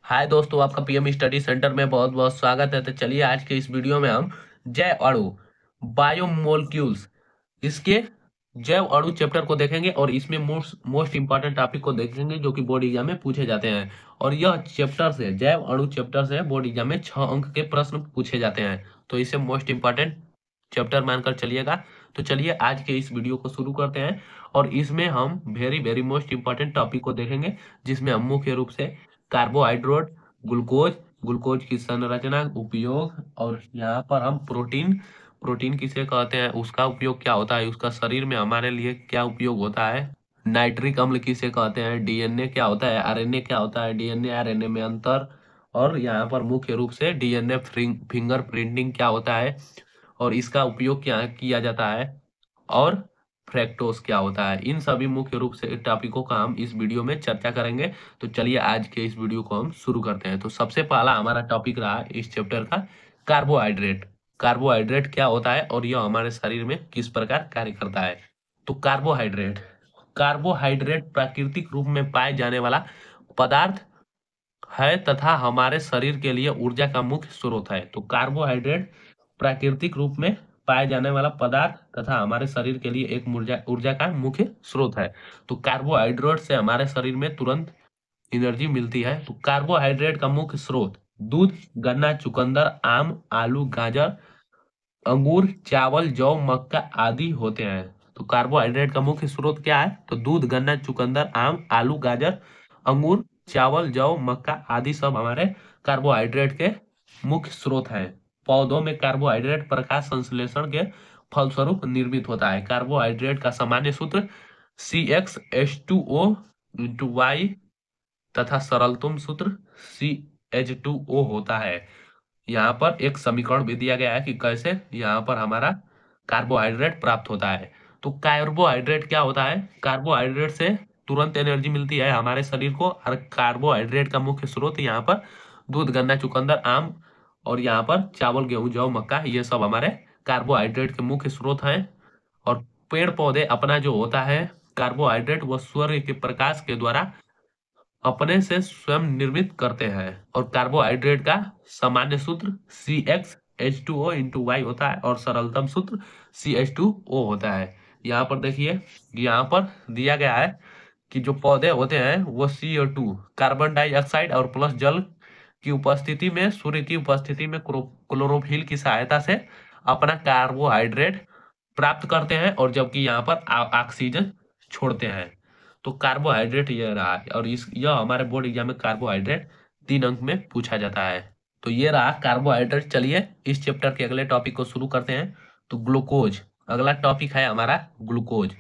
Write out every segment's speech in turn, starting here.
हाय दोस्तों, आपका PM study centre में बहुत बहुत स्वागत है। तो चलिए आज के इस वीडियो में हम जैव अणु बायोमोलिक्यूल्स इसके जैव अणु चैप्टर को देखेंगे और इसमें मोस्ट मोस्ट इंपॉर्टेंट टॉपिक को देखेंगे जो कि बोर्ड एग्जाम में पूछे जाते हैं। और यह चैप्टर से जैव अणु चैप्टर से बोर्ड एग्जाम में 6 अंक के प्रश्न पूछे जाते हैं। तो इसे मोस्ट इंपॉर्टेंट चैप्टर मानकर चलिएगा। तो चलिए आज के इस वीडियो को शुरू करते हैं और इसमें हम very very most important topic को देखेंगे, जिसमें हम मुख्य रूप से कार्बोहाइड्रेट, ग्लूकोज, ग्लूकोज की संरचना, उपयोग, और यहाँ पर हम प्रोटीन, प्रोटीन किसे कहते हैं, उसका उपयोग क्या होता है, उसका शरीर में हमारे लिए क्या उपयोग होता है, नाइट्रिक अम्ल किसे कहते हैं, डीएनए क्या होता है, आरएनए क्या होता है, डीएनए आरएनए में अंतर, और यहाँ पर मुख्य रूप से डीएनए फिंगर प्रिंटिंग क्या होता है और इसका उपयोग क्या किया जाता है, और फ्रैक्टोज क्या होता है। इन सभी मुख्य रूप से टॉपिकों का हम इस वीडियो में चर्चा करेंगे। तो चलिए आज के इस वीडियो को हम शुरू करते हैं। तो सबसे पहला हमारा टॉपिक रहा इस चैप्टर का कार्बोहाइड्रेट। कार्बोहाइड्रेट क्या होता है और यह हमारे शरीर में किस प्रकार कार्य करता है। तो कार्बोहाइड्रेट, कार्बोहाइड्रेट प्राकृतिक रूप में पाए जाने वाला पदार्थ है तथा हमारे शरीर के लिए ऊर्जा का मुख्य स्रोत है। तो कार्बोहाइड्रेट प्राकृतिक रूप में पाए जाने वाला पदार्थ तथा हमारे शरीर के लिए एक ऊर्जा ऊर्जा का मुख्य स्रोत है। तो कार्बोहाइड्रेट से हमारे शरीर में तुरंत एनर्जी मिलती है। तो कार्बोहाइड्रेट का मुख्य स्रोत दूध, गन्ना, चुकंदर, आम, आलू, गाजर, अंगूर, चावल, जौ, मक्का आदि होते हैं। तो कार्बोहाइड्रेट का मुख्य स्रोत क्या है? तो दूध, गन्ना, चुकंदर, आम, आलू, गाजर, अंगूर, चावल, जौ, मक्का आदि सब हमारे कार्बोहाइड्रेट के मुख्य स्रोत हैं। पौधों में कार्बोहाइड्रेट प्रकाश संश्लेषण के फलस्वरूप निर्मित होता है। कार्बोहाइड्रेट का सामान्य सूत्र CxH2O/Y तथा सरलतम सूत्र CH2O होता है। यहाँ पर एक समीकरण भी दिया गया है कि कैसे यहाँ पर हमारा कार्बोहाइड्रेट प्राप्त होता है। तो कार्बोहाइड्रेट क्या होता है? कार्बोहाइड्रेट से तुरंत एनर्जी मिलती है हमारे शरीर को। और कार्बोहाइड्रेट का मुख्य स्रोत यहाँ पर दूध, गन्ना, चुकंदर, आम, और यहाँ पर चावल, गेहूं, जौ, मक्का, ये सब हमारे कार्बोहाइड्रेट के मुख्य स्रोत हैं। और पेड़ पौधे अपना जो होता है कार्बोहाइड्रेट, वह सूर्य के प्रकाश के द्वारा अपने से स्वयं निर्मित करते हैं। और कार्बोहाइड्रेट का सामान्य सूत्र CxH2O/Y होता है और सरलतम सूत्र CH2O होता है। यहाँ पर देखिए, यहाँ पर दिया गया है कि जो पौधे होते हैं वो CO2, कार्बन डाइऑक्साइड और प्लस जल की उपस्थिति में, सूर्य की उपस्थिति में क्लोरोफिल की सहायता से अपना कार्बोहाइड्रेट प्राप्त करते हैं, और जबकि यहाँ पर ऑक्सीजन छोड़ते हैं। तो कार्बोहाइड्रेट ये रहा है, और इस यह हमारे बोर्ड एग्जाम में कार्बोहाइड्रेट 3 अंक में पूछा जाता है। तो ये रहा कार्बोहाइड्रेट। चलिए इस चैप्टर के अगले टॉपिक को शुरू करते हैं। तो ग्लूकोज, अगला टॉपिक है हमारा ग्लूकोज।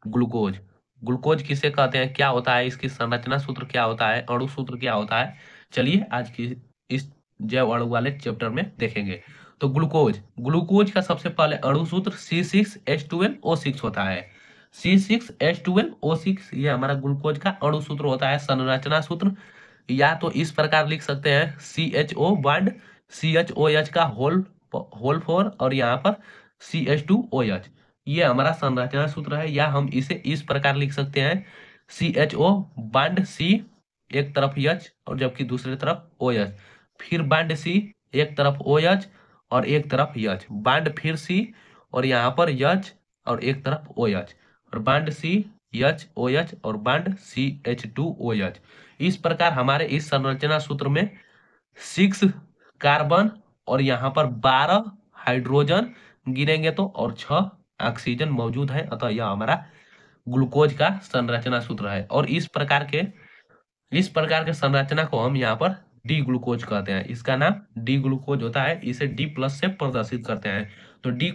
ग्लूकोज, ग्लूकोज किसे कहते हैं, क्या होता है, इसकी संरचना सूत्र क्या होता है, अणु सूत्र क्या होता है, चलिए आज की इस जैव अणु वाले चैप्टर में देखेंगे। तो ग्लूकोज, ग्लूकोज का सबसे पहले अणु सूत्र C6H12O6 होता है। C6H12O6 ये हमारा ग्लूकोज का अणु सूत्र होता है। संरचना सूत्र या तो इस प्रकार लिख सकते हैं CHO बॉन्ड CHOH का होल 4 और यहाँ पर CH2OH, ये हमारा संरचना सूत्र है। या हम इसे इस प्रकार लिख सकते हैं CHO बॉन्ड C, एक तरफ H और जबकि दूसरी तरफ OH, फिर बॉन्ड C, एक तरफ OH और एक तरफ H, बॉन्ड फिर C और यहाँ पर H और एक तरफ OH, और बॉन्ड CHOH और बॉन्ड CH2OH। इस प्रकार हमारे इस संरचना सूत्र में 6 कार्बन और यहाँ पर 12 हाइड्रोजन गिनेंगे तो, और 6 ऑक्सीजन मौजूद है। अतः यह हमारा ग्लूकोज का संरचना सूत्र है। और इस प्रकार के संरचना को हम यहाँ पर डी ग्लूकोज कहते हैं। इसका नाम डी ग्लूकोज होता है। इसे D+ से प्रदर्शित करते हैं। तो डी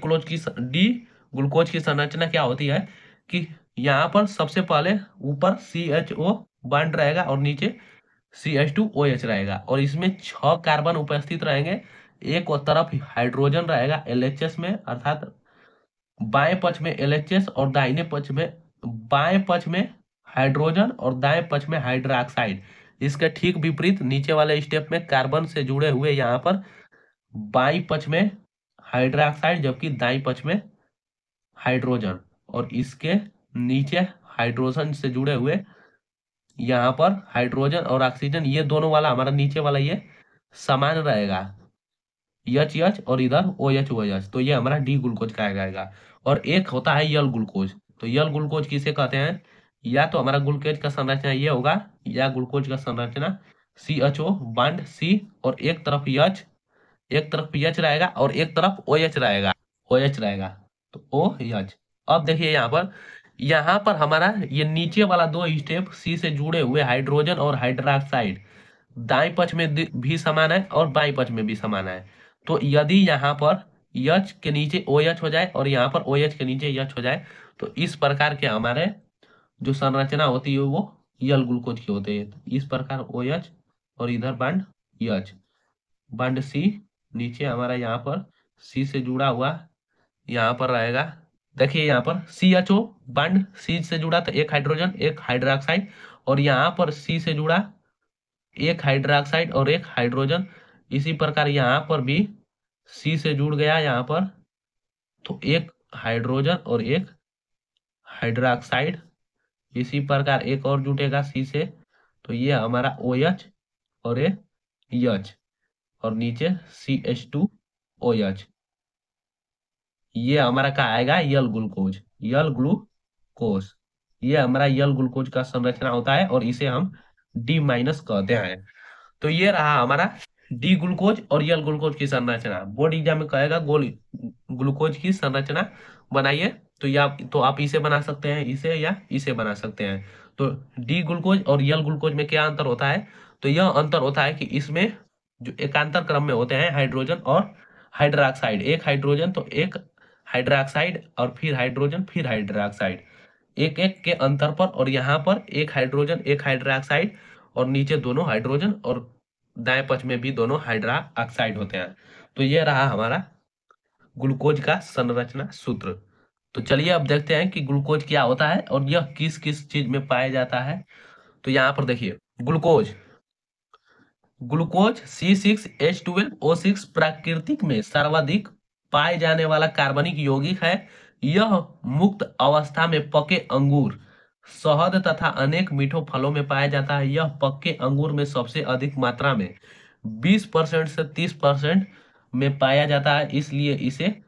ग्लूकोज की संरचना क्या होती है कि यहाँ पर सबसे पहले ऊपर CHO बॉन्ड रहेगा और नीचे CH2OH रहेगा, और इसमें 6 कार्बन उपस्थित रहेंगे। एक तरफ हाइड्रोजन रहेगा LHS में, अर्थात बाएं पक्ष में LHS और दाहिने पक्ष में, बाएं पक्ष में हाइड्रोजन और दाएं पक्ष में हाइड्रोक्साइड। इसके ठीक विपरीत नीचे वाले स्टेप में कार्बन से जुड़े हुए यहाँ पर बाईं पक्ष में हाइड्रोक्साइड जबकि दाईं पक्ष में हाइड्रोजन, और इसके नीचे हाइड्रोजन से जुड़े हुए यहाँ पर हाइड्रोजन और ऑक्सीजन ये दोनों वाला हमारा नीचे वाला ये समान रहेगा, एच एच और इधर ओ एच ओ एच, तो ये हमारा डी ग्लूकोज कहा जाएगा। और एक होता है यल ग्लूकोज, तो यल ग्लूकोज किसे कहते हैं? या तो हमारा ग्लूकोज का संरचना ये होगा, या ग्लूकोज का संरचना C H O bond C, और एक तरफ एच, एक तरफ पीएच रहेगा और एक तरफ ओ एच रहेगा, ओ एच रहेगा, तो ओ एच। अब देखिए यहाँ पर हमारा ये नीचे वाला दो स्टेप सी से जुड़े हुए हाइड्रोजन और हाइड्रोक्साइड दाएं पक्ष में भी समान है और बाएं पक्ष में भी समान है। तो यदि यहाँ पर एच के नीचे ओ एच हो जाए और यहाँ पर ओ एच के नीचे एच हो जाए, तो इस प्रकार के हमारे जो संरचना होती है वो यल ग्लूकोज की होती है। तो इस प्रकार ओ एच और इधर बॉन्ड एच, बॉन्ड सी, नीचे हमारा यहाँ पर सी से जुड़ा हुआ यहाँ पर रहेगा। देखिए यहाँ पर C H O bond C से जुड़ा तो एक हाइड्रोजन एक हाइड्रोक्साइड, और यहाँ पर सी से जुड़ा एक हाइड्रोक्साइड और एक हाइड्रोजन। इसी प्रकार यहाँ पर भी सी से जुड़ गया यहाँ पर, तो एक हाइड्रोजन और एक हाइड्रोक्साइड। इसी प्रकार एक और जुटेगा सी से, तो ये हमारा ओ एच और ये एच, और नीचे C H two O H. ये हमारा क्या आएगा? यल ग्लूकोज, यल ग्लूकोज। ये हमारा यल ग्लूकोज का संरचना होता है और इसे हम डी माइनस कहते हैं। तो ये रहा हमारा डी ग्लूकोज और यल ग्लूकोज की संरचना। बोर्ड एग्जाम में कहेगा गोल ग्लूकोज की संरचना बनाइए, तो या तो आप इसे बना सकते हैं, इसे या इसे बना सकते हैं। तो डी ग्लूकोज और यल ग्लूकोज में क्या अंतर होता है? तो यह अंतर होता है कि इसमें जो एकांतर क्रम में होते हैं हाइड्रोजन और हाइड्रोक्साइड, एक हाइड्रोजन तो एक हाइड्रोक्साइड और फिर हाइड्रोजन फिर हाइड्रोक्साइड, एक एक के अंतर पर। और यहाँ पर एक हाइड्रोजन एक हाइड्रोक्साइड और नीचे दोनों हाइड्रोजन, और दाएं पक्ष में भी दोनों हाइड्रोक्साइड होते हैं। तो ये रहा हमारा ग्लूकोज का संरचना सूत्र। तो चलिए अब देखते हैं कि ग्लूकोज क्या होता है और यह किस किस चीज में पाया जाता है। तो यहाँ पर देखिए ग्लूकोज, ग्लूकोज C6H12O6 प्राकृतिक में सर्वाधिक पाए जाने वाला कार्बनिक यौगिक है। यह मुक्त अवस्था में पके अंगूर, शहद तथा अनेक मीठो फलों में पाया जाता है। यह पके अंगूर में सबसे अधिक मात्रा में 20% से 30% में पाया जाता है, इसलिए इसे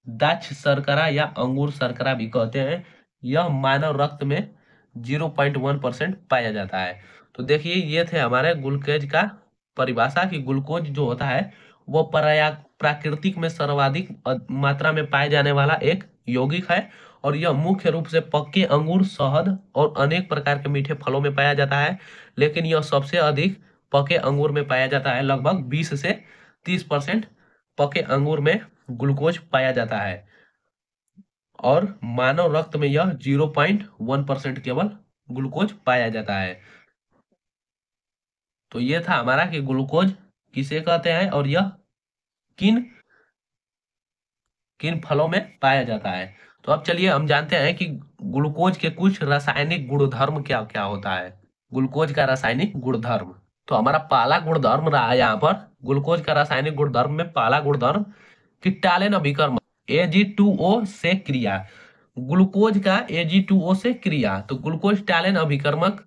दाक्ष शर्करा या अंगूर शर्करा भी कहते हैं। यह मानव रक्त में 0.1% पाया जाता है। तो देखिए ये थे हमारे ग्लूकोज का परिभाषा कि ग्लूकोज जो होता है वो प्राकृतिक में सर्वाधिक मात्रा में पाए जाने वाला एक यौगिक है, और यह मुख्य रूप से पक्के अंगूर, शहद और अनेक प्रकार के मीठे फलों में पाया जाता है। लेकिन यह सबसे अधिक पके अंगूर में पाया जाता है, लगभग 20 से 30% पके अंगूर में ग्लूकोज पाया जाता है, और मानव रक्त में यह 0.1% केवल ग्लूकोज पाया जाता है। तो ये था हमारा कि ग्लूकोज किसे कहते हैं और यह किन किन फलों में पाया जाता है। तो अब चलिए हम जानते हैं कि ग्लूकोज के कुछ रासायनिक गुणधर्म क्या क्या होता है। ग्लूकोज का रासायनिक गुणधर्म, तो हमारा पहला गुणधर्म रहा यहाँ पर ग्लूकोज का रासायनिक गुणधर्म में पहला गुणधर्म कि टालेन अभिकर्मक Ag2O से क्रिया। ग्लूकोज का Ag2O से क्रिया, तो ग्लूकोज टालेन अभिकर्मक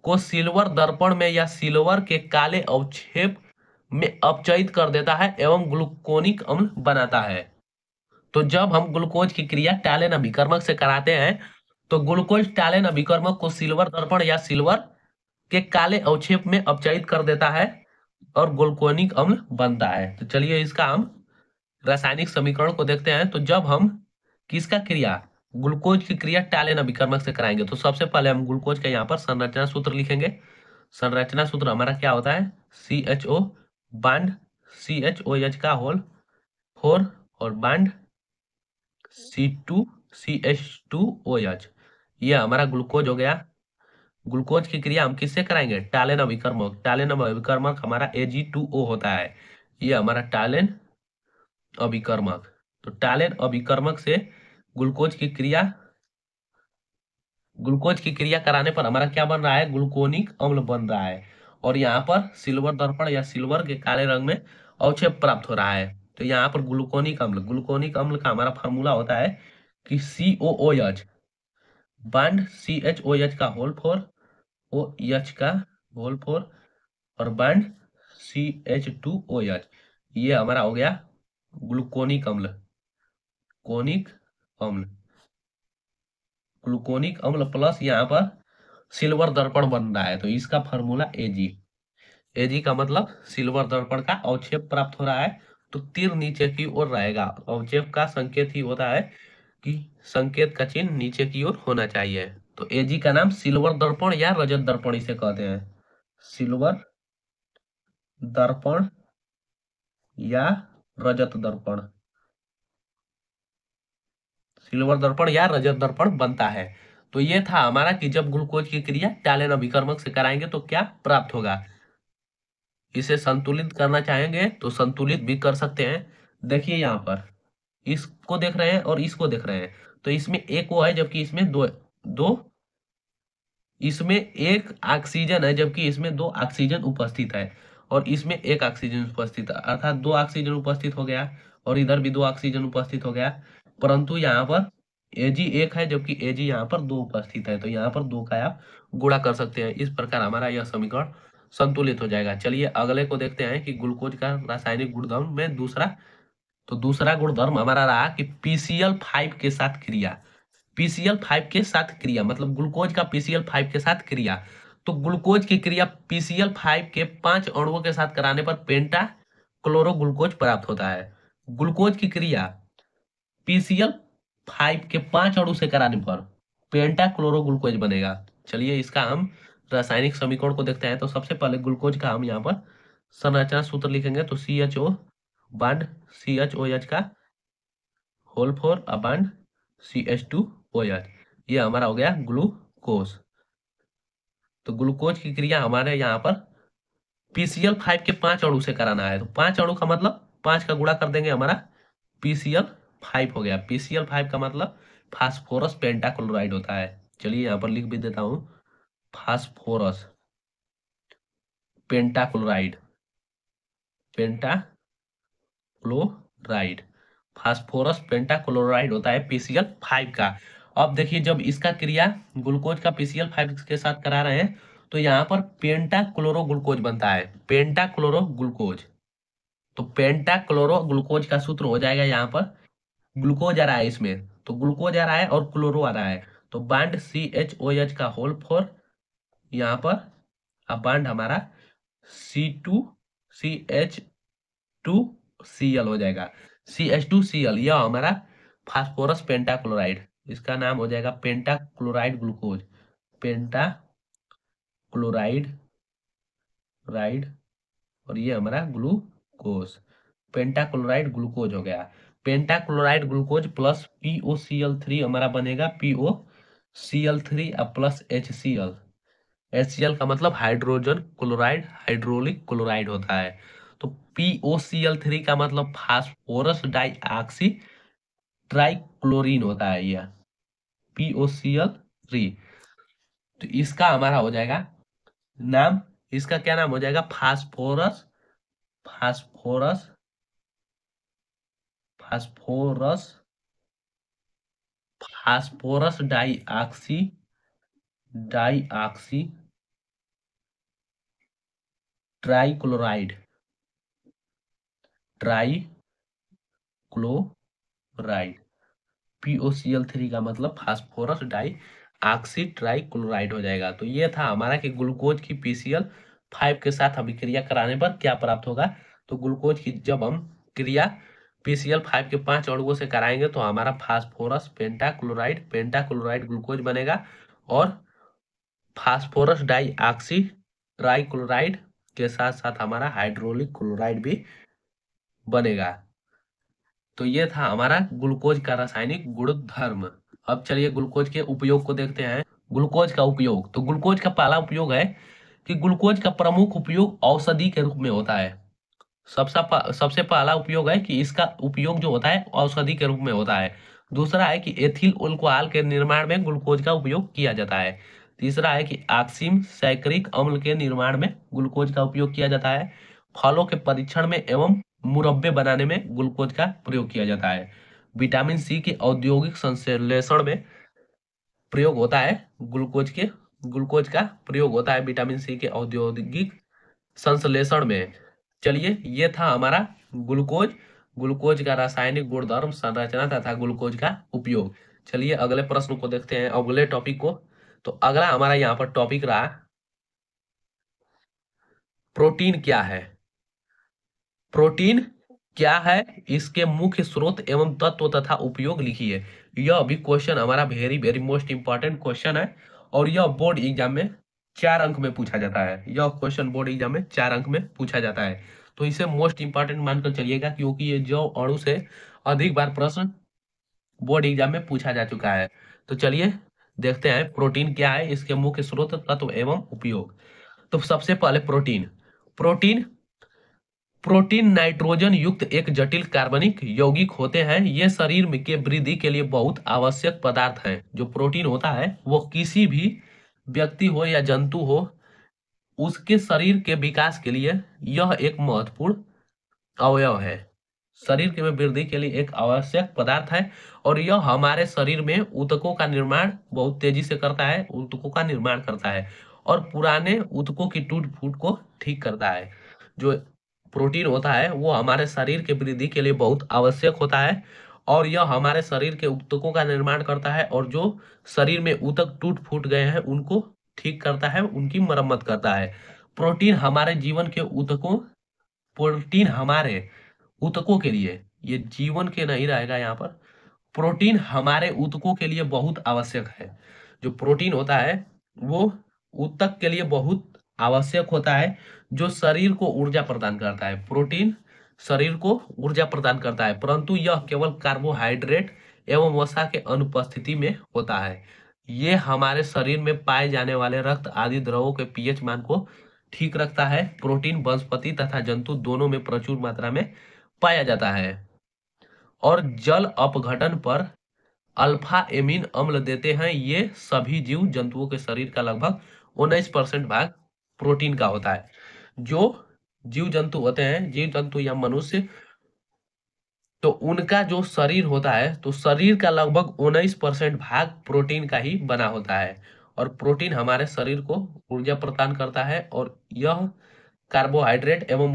को सिल्वर दर्पण में या सिल्वर के काले अवक्षेप में अपचयित कर देता है एवं ग्लूकोनिक अम्ल बनाता है। तो जब हम ग्लूकोज की क्रिया टालेन अभिकर्मक से कराते हैं तो ग्लूकोज टालेन अभिकर्मक को सिल्वर दर्पण या सिल्वर के काले अवक्षेप में अपचयित कर देता है और ग्लूकोनिक अम्ल बनता है। तो चलिए इसका हम रासायनिक समीकरण को देखते हैं। तो जब हम किसका क्रिया, ग्लूकोज की क्रिया टालेन अभिकर्मक से कराएंगे, तो सबसे पहले हम ग्लूकोज का यहाँ पर संरचना सूत्र लिखेंगे। संरचना सूत्र हमारा क्या होता है? CHO बॉन्ड CHOH का होल 4 और बॉन्ड C2CH2OH, ये हमारा ग्लूकोज हो गया। ग्लूकोज की क्रिया हम किससे कराएंगे? टालेन अभिकर्मक। टालेन अभिकर्मक हमारा Ag2O होता है, ये हमारा टालेन अभिकर्मक। तो टालेन अभिकर्मक से ग्लूकोज की क्रिया कराने पर हमारा क्या बन रहा है? ग्लूकोनिक अम्ल बन रहा है, और यहाँ पर सिल्वर दर्पण या सिल्वर के काले रंग में अवक्षेप प्राप्त हो रहा है। तो यहाँ पर ग्लूकोनिक अम्ल का हमारा फॉर्मूला होता है कि COOH बॉन्ड CHOH का होल 4 OH का होल 4 और बॉन्ड CH2OH। ये हमारा हो गया ग्लूकोनिक अम्ल। कोनिक अम्ल, ग्लूकोनिक अम्ल प्लस यहाँ पर सिल्वर दर्पण बन रहा है, तो इसका फार्मूला Ag। Ag का मतलब सिल्वर दर्पण का अवक्षेप प्राप्त हो रहा है, तो तीर नीचे की ओर रहेगा। अवक्षेप का संकेत ही होता है कि संकेत का चिन्ह नीचे की ओर होना चाहिए। तो Ag का नाम सिल्वर दर्पण या रजत दर्पण इसे कहते हैं। सिल्वर दर्पण या रजत दर्पण, सिल्वर दर्पण या रजत दर्पण बनता है। तो ये था हमारा कि जब ग्लूकोज की क्रिया टैलेन अभिकर्मक से कराएंगे तो क्या प्राप्त होगा। इसे संतुलित करना चाहेंगे तो संतुलित भी कर सकते हैं। देखिए यहाँ पर इसको देख रहे हैं और इसको देख रहे हैं, तो इसमें एक वो है जबकि इसमें दो दो इसमें एक ऑक्सीजन है जबकि इसमें दो ऑक्सीजन उपस्थित है, और इसमें एक ऑक्सीजन उपस्थित है, अर्थात दो ऑक्सीजन उपस्थित हो गया और इधर भी दो ऑक्सीजन उपस्थित हो गया। परंतु यहाँ पर Ag एक है जबकि Ag यहाँ पर दो उपस्थित है, तो यहाँ पर दो का आप गुणा कर सकते हैं। इस प्रकार हमारा यह समीकरण संतुलित हो जाएगा। चलिए अगले को देखते हैं कि ग्लूकोज का रासायनिक गुणधर्म में दूसरा, तो दूसरा गुणधर्म हमारा रहा कि PCl5 के साथ क्रिया। PCl5 के साथ क्रिया मतलब ग्लूकोज का PCl5 के साथ क्रिया। तो ग्लूकोज की क्रिया PCl5 के 5 अणुओं के साथ कराने पर पेंटा क्लोरो ग्लूकोज प्राप्त होता है। ग्लूकोज की क्रिया PCl5 के 5 अणु से कराने पर पेंटा क्लोरो ग्लूकोज बनेगा। चलिए इसका हम रासायनिक समीकरण को देखते हैं। तो सबसे पहले ग्लूकोज का हम यहाँ पर संरचना सूत्र लिखेंगे, तो CHO बॉन्ड CHOH का होल 4 बॉन्ड CH2OH, ये हमारा हो गया ग्लूकोज। तो ग्लूकोज की क्रिया हमारे यहाँ पर PCl5 के 5 अणु से कराना है, तो 5 अणु का मतलब 5 का गुणा कर देंगे, हमारा PCl5 हो गया। PCl5 का मतलब फास्फोरस पेंटाक्लोराइड होता है। चलिए यहाँ पर लिख भी देता हूँ, phosphorus pentachloride, pentachloride, phosphorus pentachloride होता है PCl5 का। अब देखिए जब इसका क्रिया ग्लूकोज का PCl5 के साथ करा रहे हैं तो यहाँ पर पेंटा क्लोरो ग्लूकोज बनता है, पेंटा क्लोरो ग्लूकोज। तो पेंटा क्लोरो ग्लूकोज का सूत्र हो जाएगा, यहाँ पर ग्लूकोज आ रहा है इसमें, तो ग्लूकोज आ रहा है और क्लोरो आ रहा है, तो बॉन्ड CHOH का होल 4 यहाँ पर, अब बॉन्ड हमारा CH2Cl हो जाएगा। CH2Cl यह हमारा फास्फोरस पेंटाक्लोराइड, इसका नाम हो जाएगा पेंटाक्लोराइड ग्लूकोज, पेंटाक्लोराइड राइड, और ये हमारा ग्लूकोज, पेंटाक्लोराइड ग्लूकोज हो गया। पेंटाक्लोराइड ग्लूकोज प्लस POCl3 हमारा बनेगा POCl3 प्लस HCl। HCl का मतलब हाइड्रोजन क्लोराइड, हाइड्रोलिक क्लोराइड होता है। तो POCl3 का मतलब फास्फोरस डाइऑक्सी ट्राइक्लोरीन होता है यह POCl3। तो इसका हमारा हो जाएगा नाम, इसका क्या नाम हो जाएगा, phosphorus, phosphorus, phosphorus, phosphorus dioxy, dioxy trichloride, trichloride. POCl3 का मतलब फास्फोरस डाई ऑक्सी ट्राइक्लोराइड हो जाएगा। तो ये था हमारा कि ग्लूकोज की PCl5 के साथ अभिक्रिया कराने पर क्या प्राप्त होगा। तो ग्लूकोज की जब हम क्रिया PCl5 के 5 अणुओं से कराएंगे तो हमारा फास्फोरस पेंटाक्लोराइड, पेंटाक्लोराइड ग्लूकोज बनेगा, और फास्फोरस डाई ऑक्सी ट्राइक्लोराइड के साथ साथ हमारा हाइड्रोलिक क्लोराइड भी बनेगा। तो ये था हमारा ग्लूकोज का रासायनिक गुणधर्म। अब चलिए ग्लूकोज के उपयोग को देखते हैं। ग्लूकोज का उपयोग, तो ग्लूकोज का पहला उपयोग है कि ग्लूकोज का प्रमुख उपयोग औषधि के रूप में होता है। सबसे पहला उपयोग है कि इसका उपयोग जो होता है औषधि के रूप में होता है। दूसरा है कि एथिल अल्कोहल के निर्माण में ग्लूकोज का उपयोग किया जाता है। तीसरा है कि ऑक्सिम सैकरिक अम्ल के निर्माण में ग्लूकोज का उपयोग किया जाता है। फलों के परीक्षण में एवं मुरब्बे बनाने में ग्लूकोज का प्रयोग किया जाता है। विटामिन C के औद्योगिक संश्लेषण में प्रयोग होता है ग्लूकोज के ग्लूकोज का प्रयोग होता है विटामिन सी के औद्योगिक संश्लेषण में। चलिए, ये था हमारा ग्लूकोज, ग्लूकोज का रासायनिक गुणधर्म, संरचना तथा ग्लूकोज का उपयोग। चलिए अगले प्रश्न को देखते हैं, अगले टॉपिक को। तो अगला हमारा यहाँ पर टॉपिक रहा, प्रोटीन क्या है। प्रोटीन क्या है, इसके मुख्य स्रोत एवं तत्व तथा उपयोग लिखिए। यह भी क्वेश्चन हमारा very very most important question है, और यह बोर्ड एग्जाम में 4 अंक में पूछा जाता है। यह क्वेश्चन बोर्ड एग्जाम में 4 अंक में पूछा जाता है, तो इसे मोस्ट इंपॉर्टेंट मानकर चलिएगा, क्योंकि ये जो अणु से अधिक बार प्रश्न बोर्ड एग्जाम में पूछा जा चुका है। तो चलिए देखते हैं प्रोटीन क्या है, इसके मुख्य स्रोत, तत्व एवं उपयोग। तो सबसे पहले प्रोटीन। प्रोटीन प्रोटीन नाइट्रोजन युक्त एक जटिल कार्बनिक यौगिक होते हैं। ये शरीर में के वृद्धि के लिए बहुत आवश्यक पदार्थ हैं। जो प्रोटीन होता है वो किसी भी व्यक्ति हो या जंतु हो, उसके शरीर के विकास के लिए यह एक महत्वपूर्ण अवयव है। शरीर के में वृद्धि के लिए एक आवश्यक पदार्थ है, और यह हमारे शरीर में ऊतकों का निर्माण बहुत तेजी से करता है, ऊतकों का निर्माण करता है, और पुराने ऊतकों की टूट फूट को ठीक करता है। जो प्रोटीन होता है वो हमारे शरीर के वृद्धि के लिए बहुत आवश्यक होता है, और यह हमारे शरीर के ऊतकों का निर्माण करता है, और जो शरीर में ऊतक टूट फूट गए हैं उनको ठीक करता है, उनकी मरम्मत करता है। प्रोटीन हमारे जीवन के ऊतकों प्रोटीन हमारे ऊतकों के लिए, ये जीवन के नहीं रहेगा यहाँ पर, प्रोटीन हमारे ऊतकों के लिए बहुत आवश्यक है। जो प्रोटीन होता है वो ऊतक के लिए बहुत आवश्यक होता है, जो शरीर को ऊर्जा प्रदान करता है। प्रोटीन शरीर को ऊर्जा प्रदान करता है, परंतु यह केवल कार्बोहाइड्रेट एवं वसा के अनुपस्थिति में होता है। ये हमारे शरीर में पाए जाने वाले रक्त आदि द्रवों के पीएच मान को ठीक रखता है। प्रोटीन वनस्पति तथा जंतु दोनों में प्रचुर मात्रा में पाया जाता है, और जल अपघटन पर अल्फा एमिन अम्ल देते हैं। ये सभी जीव जंतुओं के शरीर का लगभग 19% भाग प्रोटीन का होता है। जो जीव जंतु होते हैं, जीव जंतु या मनुष्य, तो उनका जो शरीर होता है, तो शरीर का लगभग 19% भाग प्रोटीन का ही बना होता है। और प्रोटीन हमारे शरीर को ऊर्जा प्रदान करता है, और यह कार्बोहाइड्रेट एवं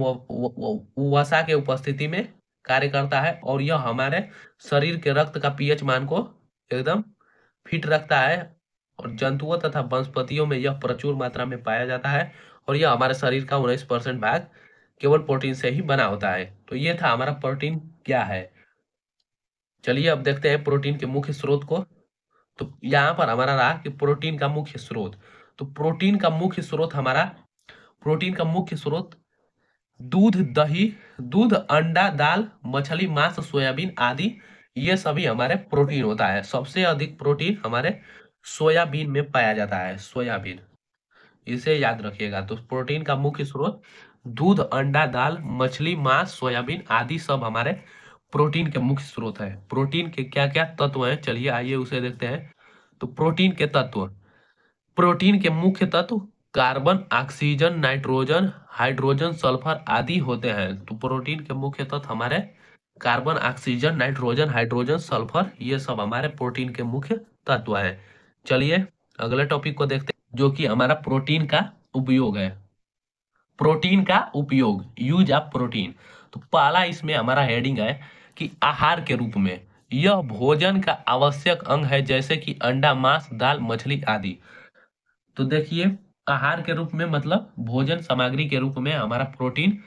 वसा के उपस्थिति में कार्य करता है, और यह हमारे शरीर के रक्त का पीएच मान को एकदम फिट रखता है। और जंतुओं तथा वनस्पतियों में यह प्रचुर मात्रा में पाया जाता है, और यह हमारे शरीर का 19% भाग केवल प्रोटीन से ही बना होता है। तो ये था हमारा प्रोटीन क्या है। चलिए अब देखते हैं प्रोटीन के मुख्य स्रोत को। तो यहाँ पर हमारा रहा कि प्रोटीन का मुख्य स्रोत। तो प्रोटीन का मुख्य स्रोत दूध, दही, दूध, अंडा, दाल, मछली, मांस, सोयाबीन आदि, ये सभी हमारे प्रोटीन होता है। सबसे अधिक प्रोटीन हमारे सोयाबीन में पाया जाता है, सोयाबीन, इसे याद रखिएगा। तो प्रोटीन का मुख्य स्रोत दूध, अंडा, दाल, मछली, मांस, सोयाबीन आदि सब हमारे प्रोटीन के मुख्य स्रोत है। प्रोटीन के क्या क्या तत्व हैं, चलिए आइए उसे देखते हैं। तो प्रोटीन के तत्व, प्रोटीन के मुख्य तत्व carbon, oxygen, nitrogen, hydrogen, sulphur आदि होते हैं। तो प्रोटीन के मुख्य तत्व हमारे carbon, oxygen, nitrogen, hydrogen, sulphur, ये सब हमारे प्रोटीन के मुख्य तत्व हैं। चलिए अगले टॉपिक को देखते हैं, जो कि हमारा प्रोटीन का उपयोग है। प्रोटीन का उपयोग, यूज ऑफ प्रोटीन। तो पहला इसमें हमारा हेडिंग है कि आहार के रूप में, यह भोजन का आवश्यक अंग है, जैसे कि अंडा, मांस, दाल, मछली आदि। तो देखिए, आहार के रूप में मतलब भोजन सामग्री के रूप में हमारा प्रोटीन,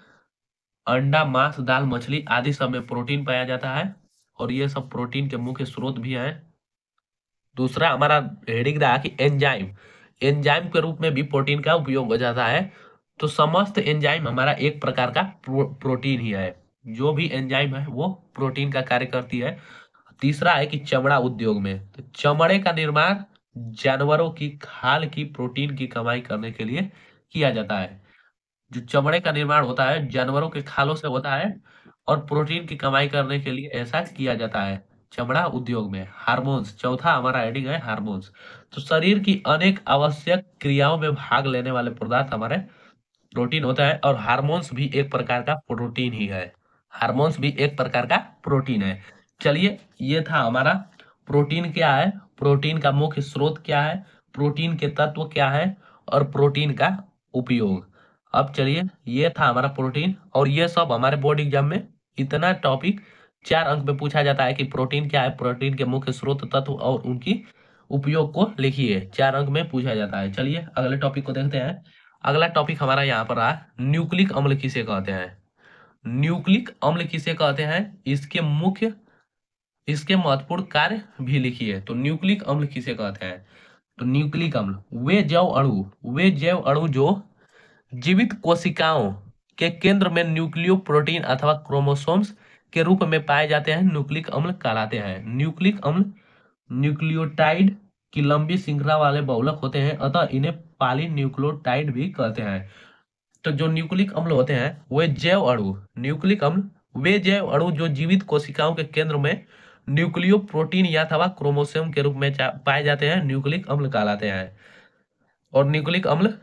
अंडा, मांस, दाल, मछली आदि सब में प्रोटीन पाया जाता है, और ये सब प्रोटीन के मुख्य स्रोत भी हैं। दूसरा हमारा हेडिंग रहा कि एंजाइम, एंजाइम के रूप में भी प्रोटीन का उपयोग हो जाता है। तो समस्त एंजाइम हमारा एक प्रकार का प्रोटीन ही है। जो भी एंजाइम है वो प्रोटीन का कार्य करती है। तीसरा है कि चमड़ा उद्योग में, तो चमड़े का निर्माण जानवरों की खाल की प्रोटीन की कमाई करने के लिए किया जाता है। जो चमड़े का निर्माण होता है जानवरों के खालों से होता है, और प्रोटीन की कमाई करने के लिए ऐसा किया जाता है चमड़ा उद्योग में। हार्मोन्स, चौथा हमारा हेडिंग है हार्मोन्स। तो शरीर की अनेक आवश्यक क्रियाओं में भाग लेने वाले पदार्थ हमारे प्रोटीन होता है, और हार्मोन्स भी एक प्रकार का प्रोटीन ही है। हार्मोन्स भी एक प्रकार का प्रोटीन है। चलिए ये था हमारा प्रोटीन क्या है, प्रोटीन का मुख्य स्रोत क्या है, प्रोटीन के तत्व क्या है और प्रोटीन का उपयोग। अब चलिए, ये था हमारा प्रोटीन, और ये सब हमारे बोर्ड एग्जाम में इतना टॉपिक 4 अंक में पूछा जाता है कि प्रोटीन क्या है, प्रोटीन के मुख्य स्रोत तत्व और उनकी उपयोग को लिखिए। 4 अंक में पूछा जाता है। चलिए अगले टॉपिक को देखते हैं। अगला टॉपिक हमारा यहाँ पर रहा, न्यूक्लिक अम्ल किसे कहते हैं। न्यूक्लिक अम्ल किसे कहते हैं, इसके महत्वपूर्ण कार्य भी लिखिए। तो न्यूक्लिक अम्ल किसे कहते हैं, तो न्यूक्लिक अम्ल वे जैव अणु जो जीवित कोशिकाओं के केंद्र में न्यूक्लियो प्रोटीन अथवा क्रोमोसोम्स के रूप में पाए जाते हैं, न्यूक्लिक अम्ल कहलाते हैं। न्यूक्लिक अम्ल न्यूक्लियोटाइड की लंबी श्रृंखला वाले बहुलक होते हैं, अतः इन्हें पॉलीन्यूक्लियोटाइड भी कहते हैं। तो जो न्यूक्लिक अम्ल होते हैं न्यूक्लिक अम्ल वे जैव अणु जो जीवित कोशिकाओं के केंद्र में न्यूक्लियो प्रोटीन या अथवा क्रोमोसोम के रूप में पाए जाते हैं, न्यूक्लिक अम्ल कहलाते हैं। और न्यूक्लिक अम्ल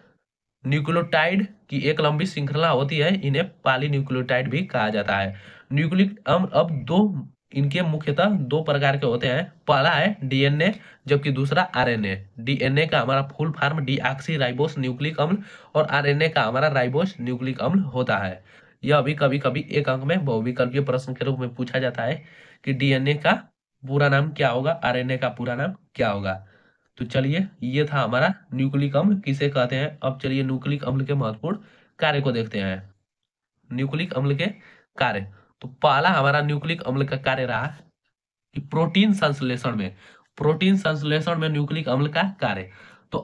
न्यूक्लियोटाइड की एक लंबी श्रृंखला होती है, इन्हें पॉलीन्यूक्लियोटाइड भी कहा जाता है। न्यूक्लिक अम्ल अब इनके मुख्यतः 2 प्रकार के होते हैं। पहला है डीएनए, जबकि दूसरा आरएनए। डीएनए का हमारा full form deoxy ribose nucleic अम्ल और आरएनए का हमारा राइबोस न्यूक्लिक अम्ल होता है। यह भी कभी कभी 1 अंक में बहुविकल्पीय प्रश्न के रूप में पूछा जाता है कि डीएनए का पूरा नाम क्या होगा, आरएनए का पूरा नाम क्या होगा। तो चलिए, ये था हमारा न्यूक्लिक अम्ल किसे कहते हैं। अब चलिए न्यूक्लिक अम्ल के महत्वपूर्ण कार्य को देखते हैं। न्यूक्लिक अम्ल के कार्य, तो पहला हमारा न्यूक्लिक अम्ल का कार्य रहा कि प्रोटीन संश्लेषण में न्यूक्लिक अम्ल का कार्य। तो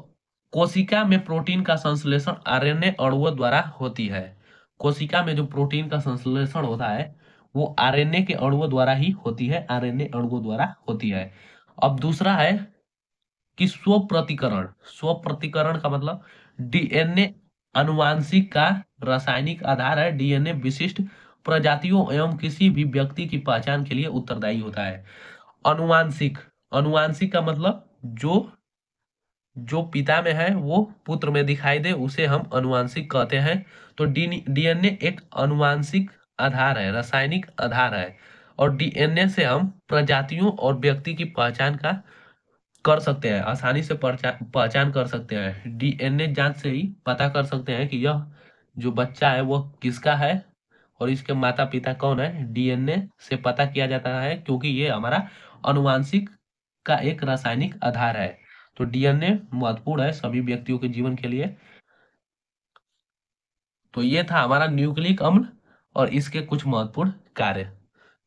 कोशिका में प्रोटीन का संश्लेषण आरएनए अणुओं द्वारा होती है। कोशिका में जो प्रोटीन का संश्लेषण होता है वो आरएनए के अणुओं द्वारा ही होती है, आरएनए अणुओं द्वारा होती है। अब दूसरा है कि स्व प्रतिकरण का मतलब डीएनए अनुवांशिक का रासायनिक आधार है। डीएनए विशिष्ट प्रजातियों एवं किसी भी व्यक्ति की पहचान के लिए उत्तरदायी होता है। अनुवांशिक का मतलब जो पिता में है वो पुत्र में दिखाई दे, उसे हम अनुवांशिक कहते हैं। तो डीएनए एक अनुवांशिक आधार है, रासायनिक आधार है, और डीएनए से हम प्रजातियों और व्यक्ति की पहचान कर सकते हैं, आसानी से पहचान कर सकते हैं। डीएनए जांच से ही पता कर सकते हैं कि यह जो बच्चा है वो किसका है और इसके माता पिता कौन है। डीएनए से पता किया जाता है क्योंकि ये हमारा अनुवांशिक का एक रासायनिक आधार है। तो डीएनए महत्वपूर्ण है सभी व्यक्तियों के जीवन के लिए। तो ये था हमारा न्यूक्लिक अम्ल और इसके कुछ महत्वपूर्ण कार्य।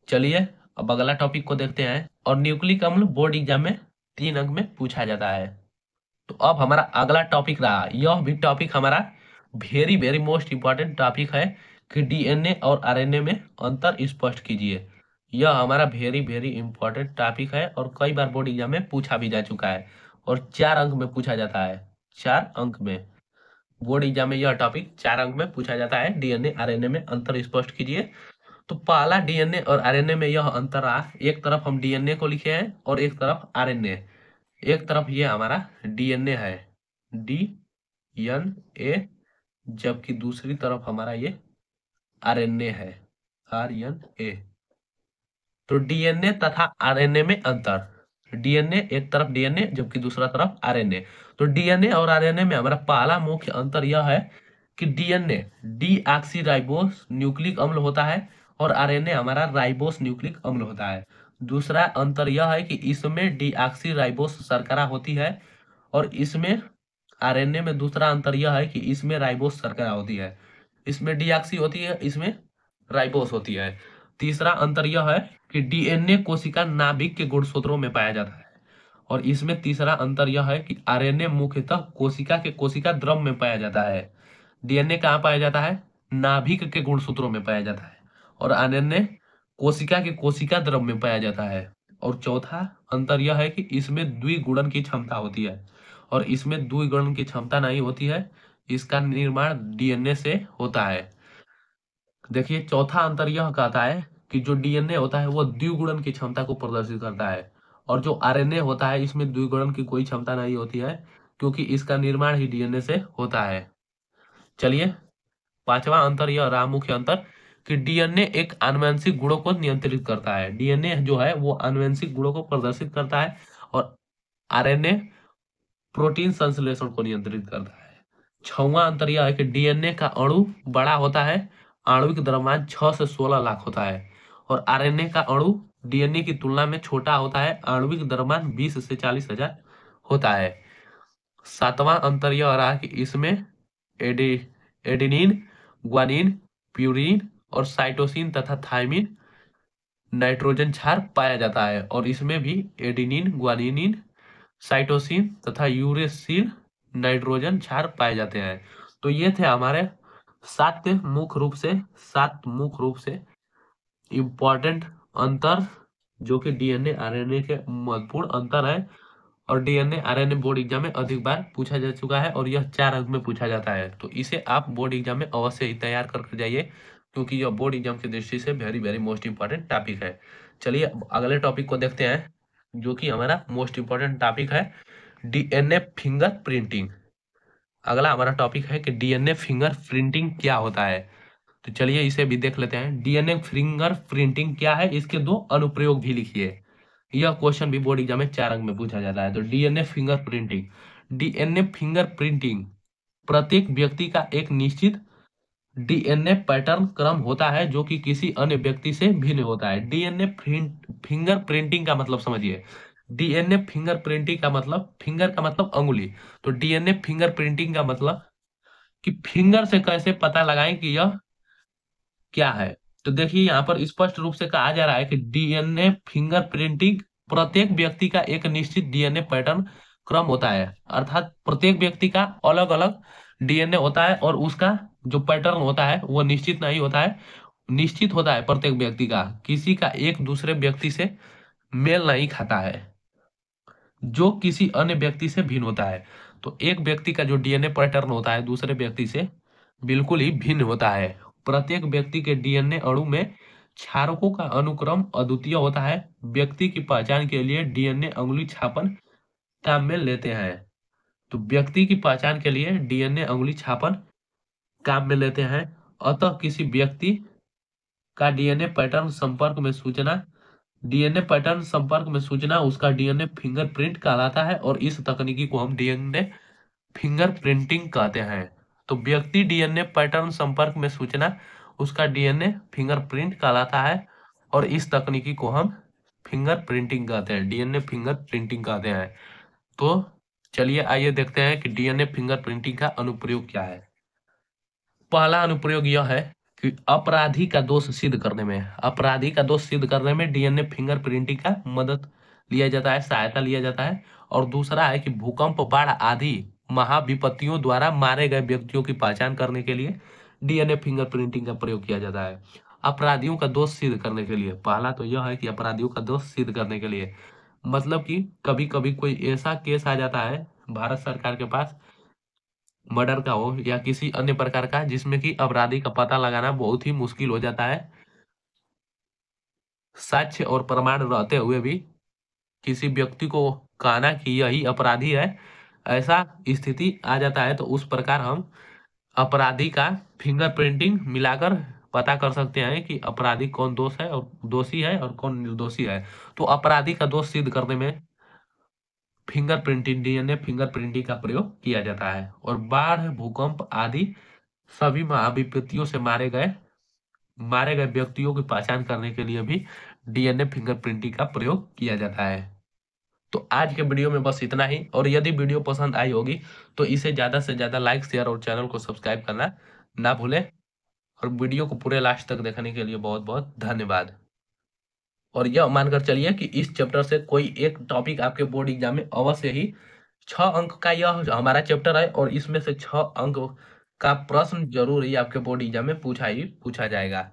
चलिए अब अगला टॉपिक को देखते हैं। और न्यूक्लिक अम्ल बोर्ड एग्जाम में 3 अंक में पूछा जाता है। तो अब हमारा अगला टॉपिक रहा, यह भी टॉपिक हमारा very very most important topic है कि डीएनए और आरएनए में अंतर स्पष्ट कीजिए। यह हमारा वेरी वेरी इंपॉर्टेंट टॉपिक है और कई बार बोर्ड एग्जाम में पूछा भी जा चुका है और 4 अंक में पूछा जाता है। 4 अंक में बोर्ड एग्जाम में यह टॉपिक 4 अंक में पूछा जाता है। डीएनए आरएनए में अंतर स्पष्ट कीजिए। तो पहला डीएनए और आरएनए में यह अंतर रहा, एक तरफ हम डीएनए को लिखे हैं और एक तरफ आरएनए। एक तरफ ये हमारा डीएनए है, डीएनए, जबकि दूसरी तरफ हमारा ये आरएनए है, आरएनए। तो डीएनए तथा आरएनए में अंतर, डीएनए एक तरफ डीएनए जबकि दूसरा तरफ आरएनए। तो डीएनए और आरएनए में हमारा पहला मुख्य अंतर यह है कि डीएनए डीऑक्सीराइबोस न्यूक्लिक अम्ल होता है और आरएनए हमारा राइबोस न्यूक्लिक अम्ल होता है। दूसरा अंतर यह है कि इसमें डीऑक्सीराइबोस शर्करा होती है और इसमें आरएनए में दूसरा अंतर यह है कि इसमें राइबोस शर्करा होती है। इसमें डीऑक्सी होती है, इसमें राइबोस होती है। तीसरा अंतर यह है कि डीएनए कोशिका नाभिक के गुणसूत्रों में पाया जाता है और इसमें तीसरा अंतर यह है कि आरएनए मुख्यतः कोशिका के कोशिका द्रव में पाया जाता है। डीएनए कहाँ पाया जाता है, नाभिक के गुणसूत्रों में पाया जाता है और आरएनए कोशिका के कोशिका द्रव में पाया जाता है। और चौथा अंतर यह है कि इसमें द्विगुणन की क्षमता होती है और इसमें द्विगुणन की क्षमता नहीं होती है, इसका निर्माण डीएनए से होता है। देखिए चौथा अंतर यह कहता है कि जो डीएनए होता है वो द्विगुणन की क्षमता को प्रदर्शित करता है और जो आरएनए होता है इसमें द्विगुणन की कोई क्षमता नहीं होती है क्योंकि इसका निर्माण ही डीएनए से होता है। चलिए पांचवा अंतर यह रहा मुख्य अंतर कि डीएनए एक आनुवंशिक गुणों को नियंत्रित करता है। डीएनए जो है वो आनुवंशिक गुणों को प्रदर्शित करता है और आरएनए प्रोटीन संश्लेषण को नियंत्रित करता है। 6वां अंतर यह है कि डीएनए का अणु बड़ा होता है, आणविक द्रव्यमान 6 से 16 लाख होता है, और आरएनए का अणु डीएनए की तुलना में छोटा होता है, आणविक द्रव्यमान 20 से 40,000 होता है। 7वां अंतर यह रहा कि इसमें एडेनिन, ग्वानिन, प्यूरिन और साइटोसिन तथा थायमिन नाइट्रोजन क्षार पाया जाता है, और इसमें भी एडेनिन, ग्वानिन, साइटोसिन तथा यूरेसिल नाइट्रोजन क्षार पाए जाते हैं। तो ये थे हमारे 7 मुख्य रूप से इम्पोर्टेंट अंतर, जो कि डीएनए आरएनए के महत्वपूर्ण अंतर है, और डीएनए आरएनए बोर्ड एग्जाम में अधिक बार पूछा जा चुका है, और यह 4 अंक में पूछा जाता है। तो इसे आप बोर्ड एग्जाम में अवश्य ही तैयार करके जाइए, क्योंकि यह बोर्ड एग्जाम की दृष्टि से very very most important topic है। चलिए अगले टॉपिक को देखते हैं, जो कि हमारा मोस्ट इंपॉर्टेंट टॉपिक है डीएनए फिंगर प्रिंटिंग। अगला हमारा टॉपिक है कि डीएनए फिंगर प्रिंटिंग क्या होता है। तो चलिए इसे भी देख लेते हैं। डीएनए फिंगर प्रिंटिंग क्या है, इसके 2 अनुप्रयोग भी लिखिए। यह क्वेश्चन भी बोर्ड एग्जाम में 4 अंक में पूछा जाता है। तो डीएनए फिंगर प्रिंटिंग प्रत्येक व्यक्ति का एक निश्चित डीएनए पैटर्न क्रम होता है, जो कि किसी अन्य व्यक्ति से भिन्न होता है। डीएनए फिंगर प्रिंटिंग का मतलब समझिए। डीएनए फिंगर प्रिंटिंग का मतलब, फिंगर का मतलब अंगुली, तो डीएनए फिंगर प्रिंटिंग का मतलब कि फिंगर से कैसे पता लगाएं कि यह क्या है। तो देखिए यहाँ पर स्पष्ट रूप से कहा जा रहा है कि डीएनए फिंगर प्रिंटिंग प्रत्येक व्यक्ति का एक निश्चित डीएनए पैटर्न क्रम होता है, अर्थात प्रत्येक व्यक्ति का अलग अलग डीएनए होता है, और उसका जो पैटर्न होता है वो निश्चित नहीं होता है, निश्चित होता है प्रत्येक व्यक्ति का, किसी का एक दूसरे व्यक्ति से मेल नहीं खाता है, जो किसी अन्य व्यक्ति से भिन्न होता है। तो एक व्यक्ति का जो डीएनए पैटर्न होता है दूसरे व्यक्ति से बिल्कुल ही भिन्न होता है। प्रत्येक व्यक्ति के डीएनए अणु में क्षारकों का अनुक्रम अद्वितीय होता है। व्यक्ति की पहचान के लिए डीएनए अंगुली छापन काम में लेते हैं। तो व्यक्ति की पहचान के लिए डीएनए अंगुली छापन काम में लेते हैं। अतः किसी व्यक्ति का डीएनए पैटर्न संपर्क में सूचना उसका डीएनए फिंगरप्रिंट कहलाता है, और इस तकनीकी को हम डीएनए फिंगर प्रिंटिंग कहते हैं। तो व्यक्ति डीएनए पैटर्न संपर्क में सूचना उसका डीएनए फिंगरप्रिंट कहलाता है, और इस तकनीकी को हम फिंगर प्रिंटिंग कहते हैं, डीएनए फिंगर प्रिंटिंग कहते हैं। तो चलिए आइए देखते हैं कि डीएनए फिंगर प्रिंटिंग का अनुप्रयोग क्या है। पहला अनुप्रयोग यह है कि अपराधी का दोष सिद्ध करने में डीएनए फिंगर प्रिंटिंग का मदद लिया जाता है, सहायता लिया जाता है। और दूसरा है कि भूकंप, बाढ़ आदि महाविपत्तियों द्वारा मारे गए व्यक्तियों की पहचान करने के लिए डीएनए फिंगर प्रिंटिंग का प्रयोग किया जाता है। अपराधियों का दोष सिद्ध करने के लिए, पहला तो यह है कि अपराधियों का दोष सिद्ध करने के लिए, मतलब कि कभी कभी कोई ऐसा केस आ जाता है भारत सरकार के पास, मर्डर का हो या किसी अन्य प्रकार का, जिसमें कि अपराधी का पता लगाना बहुत ही मुश्किल हो जाता है। साक्ष्य और प्रमाण रहते हुए भी किसी व्यक्ति को कहना कि यही अपराधी है, ऐसा स्थिति आ जाता है, तो उस प्रकार हम अपराधी का फिंगरप्रिंटिंग मिलाकर पता कर सकते हैं कि अपराधी कौन दोषी है और कौन निर्दोषी है। तो अपराधी का दोष सिद्ध करने में डीएनए फिंगरप्रिंटिंग का प्रयोग किया जाता है। और बाढ़, भूकंप आदि सभी महाविपत्तियों से मारे गए व्यक्तियों की पहचान करने के लिए भी डीएनए फिंगरप्रिंटिंग का प्रयोग किया जाता है। तो आज के वीडियो में बस इतना ही, और यदि वीडियो पसंद आई होगी तो इसे ज़्यादा से ज़्यादा लाइक, शेयर और चैनल को सब्सक्राइब करना ना भूलें। और वीडियो को पूरे लास्ट तक देखने के लिए बहुत बहुत धन्यवाद। और यह मानकर चलिए कि इस चैप्टर से कोई एक टॉपिक आपके बोर्ड एग्जाम में अवश्य ही 6 अंक का यह हमारा चैप्टर है, और इसमें से 6 अंक का प्रश्न जरूर ही आपके बोर्ड एग्जाम में पूछा जाएगा।